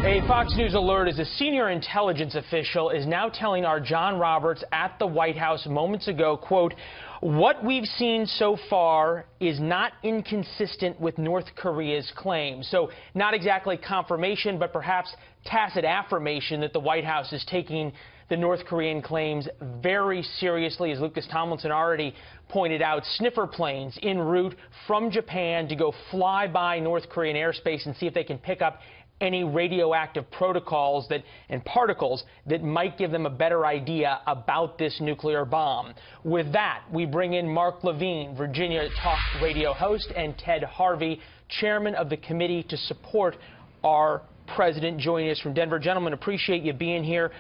A Fox News alert as a senior intelligence official is now telling our John Roberts at the White House moments ago, quote, "What we've seen so far is not inconsistent with North Korea's claims." So not exactly confirmation, but perhaps tacit affirmation that the White House is taking the North Korean claims very seriously. As Lucas Tomlinson already pointed out, sniffer planes en route from Japan to go fly by North Korean airspace and see if they can pick up any radioactive protocols and particles that might give them a better idea about this nuclear bomb. With that, we bring in Mark Levine, Virginia Talk Radio host, and Ted Harvey, chairman of the committee to support our president, joining us from Denver. Gentlemen, appreciate you being here.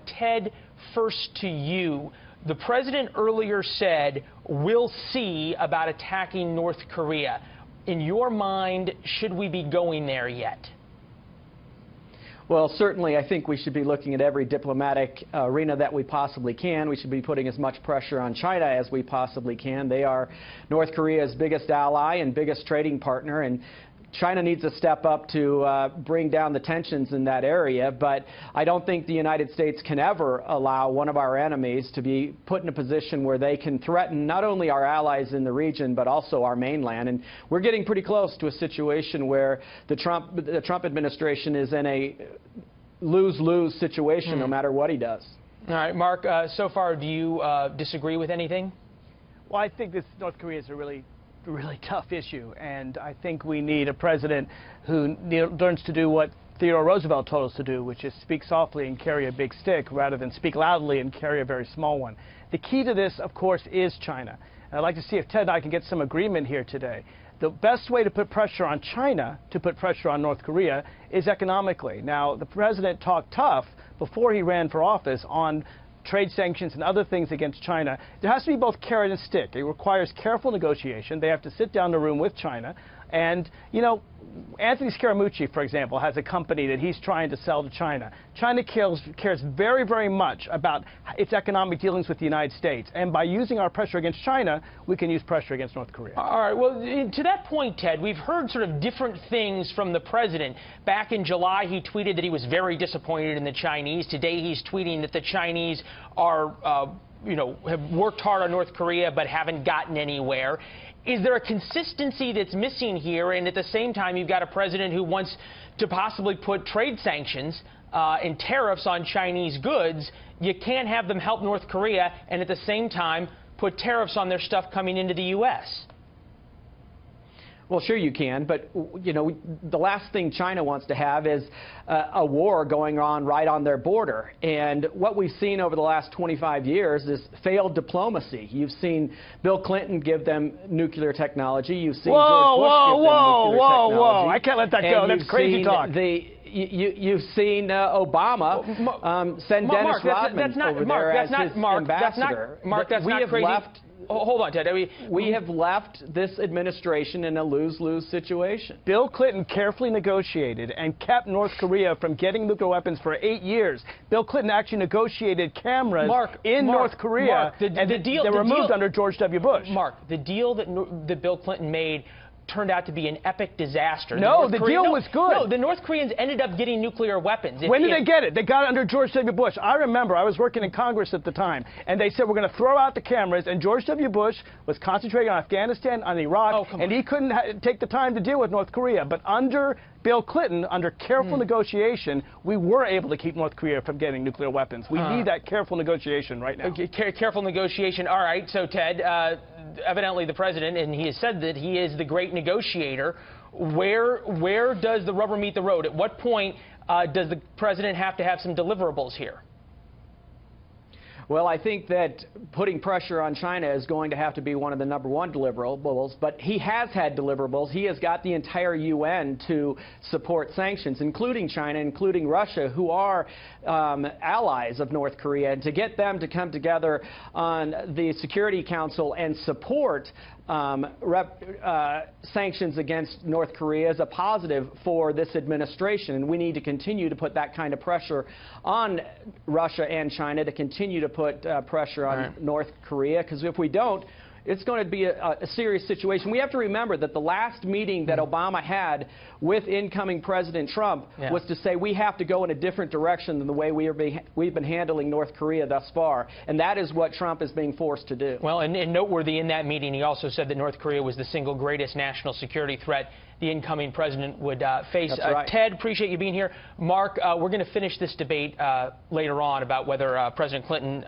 Ted, first to you. The president earlier said, "We'll see about attacking North Korea." In your mind, should we be going there yet? Well, certainly, I think we should be looking at every diplomatic arena that we possibly can. We should be putting as much pressure on China as we possibly can. They are North Korea's biggest ally and biggest trading partner, and China needs to step up to bring down the tensions in that area. But I don't think the United States can ever allow one of our enemies to be put in a position where they can threaten not only our allies in the region, but also our mainland. And we're getting pretty close to a situation where the Trump administration is in a lose-lose situation no matter what he does. All right, Mark, so far, do you disagree with anything? Well, I think this North Korea is a really tough issue, and I think we need a president who learns to do what Theodore Roosevelt told us to do, which is speak softly and carry a big stick rather than speak loudly and carry a very small one. The key to this, of course, is China. And I'd like to see if Ted and I can get some agreement here today. The best way to put pressure on China to put pressure on North Korea is economically. Now, the president talked tough before he ran for office on trade sanctions and other things against China. There has to be both carrot and stick. It requires careful negotiation. They have to sit down in a room with China. And, you know, Anthony Scaramucci, for example, has a company that he's trying to sell to China. China cares very, very much about its economic dealings with the United States. And by using our pressure against China, we can use pressure against North Korea. All right. Well, to that point, Ted, we've heard sort of different things from the president. Back in July, he tweeted that he was very disappointed in the Chinese. Today, he's tweeting that the Chinese are, have worked hard on North Korea but haven't gotten anywhere. Is there a consistency that's missing here? And at the same time, you've got a president who wants to possibly put trade sanctions and tariffs on Chinese goods. You can't have them help North Korea and at the same time put tariffs on their stuff coming into the U.S. Well, sure you can, but, you know, the last thing China wants to have is a war going on right on their border. And what we've seen over the last 25 years is failed diplomacy. You've seen Bill Clinton give them nuclear technology. You've seen George Bush give them nuclear technology. Whoa. I can't let that go. That's crazy talk. You've seen Obama send Dennis Rodman over there as his ambassador. Mark, that's not crazy. Hold on, Ted. We have left this administration in a lose-lose situation. Bill Clinton carefully negotiated and kept North Korea from getting nuclear weapons for 8 years. Bill Clinton actually negotiated cameras in North Korea, and they were removed under George W. Bush. Mark, the deal that Bill Clinton made turned out to be an epic disaster. No, the deal was good. No, the North Koreans ended up getting nuclear weapons. When did they get it? They got it under George W. Bush. I remember, I was working in Congress at the time, and they said, we're going to throw out the cameras, and George W. Bush was concentrating on Afghanistan, on Iraq, and he couldn't take the time to deal with North Korea. But under Bill Clinton, under careful negotiation, we were able to keep North Korea from getting nuclear weapons. We need that careful negotiation right now. Okay, careful negotiation. All right, so Ted, evidently the president, and he has said that he is the great negotiator. Where does the rubber meet the road? At what point does the president have to have some deliverables here? Well, I think that putting pressure on China is going to have to be one of the #1 deliverables, but he has had deliverables. He has got the entire UN to support sanctions, including China, including Russia, who are allies of North Korea, and to get them to come together on the Security Council and support sanctions against North Korea is a positive for this administration, and we need to continue to put that kind of pressure on Russia and China to continue to put pressure on North Korea, because if we don't, it's going to be a serious situation. We have to remember that the last meeting that Obama had with incoming President Trump was to say we have to go in a different direction than the way we've been handling North Korea thus far, and that is what Trump is being forced to do. Well, and noteworthy in that meeting, he also said that North Korea was the single greatest national security threat the incoming president would face. That's right. Ted, appreciate you being here. Mark, we're going to finish this debate later on about whether President Clinton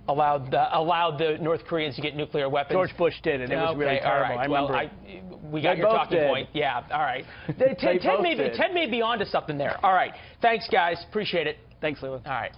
allowed the North Koreans to get nuclear weapons. George Bush did, and it was really terrible. All right. Well, we got your talking point. Yeah, all right. Ted may be onto something there. All right. Thanks, guys. Appreciate it. Thanks, Leland. All right.